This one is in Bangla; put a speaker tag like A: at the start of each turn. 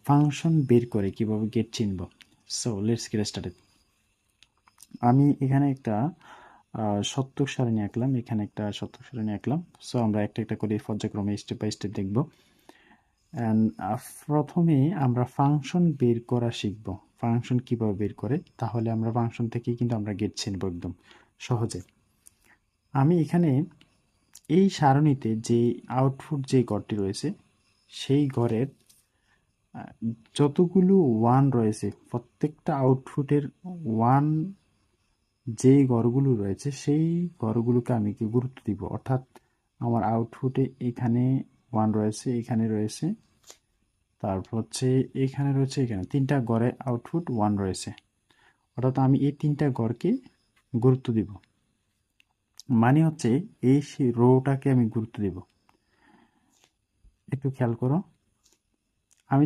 A: ফাংশন বের করে কিভাবে গেট চিনব। So let's get started. আমি এখানে একটা সত্যক সারণী আঁকলাম, এখানে একটা সত্যক সারণী আঁকলাম। সো আমরা একটা একটা করে পর্যায়ক্রমে স্টেপ বাই স্টেপ দেখব। অ্যান্ড প্রথমে আমরা ফাংশন বের করা শিখব। ফাংশন কিভাবে বের করে, তাহলে আমরা ফাংশন থেকেই কিন্তু আমরা গেট চিনব একদম সহজে। আমি এখানে এই সারণীতে যে আউটপুট যে ঘরটি রয়েছে সেই ঘরের যতগুলো ওয়ান রয়েছে প্রত্যেকটা আউটপুটের ওয়ান যেই ঘরগুলো রয়েছে সেই ঘরগুলোকে আমি কি গুরুত্ব দিব। অর্থাৎ আমার আউটপুটে এখানে ওয়ান রয়েছে, এখানে রয়েছে, তারপর হচ্ছে এখানে রয়েছে, এখানে তিনটা ঘরে আউটপুট ওয়ান রয়েছে। অর্থাৎ আমি এই তিনটা ঘরকে গুরুত্ব দিব, মানে হচ্ছে এই রোটাকে আমি গুরুত্ব দিব। একটু খেয়াল করো,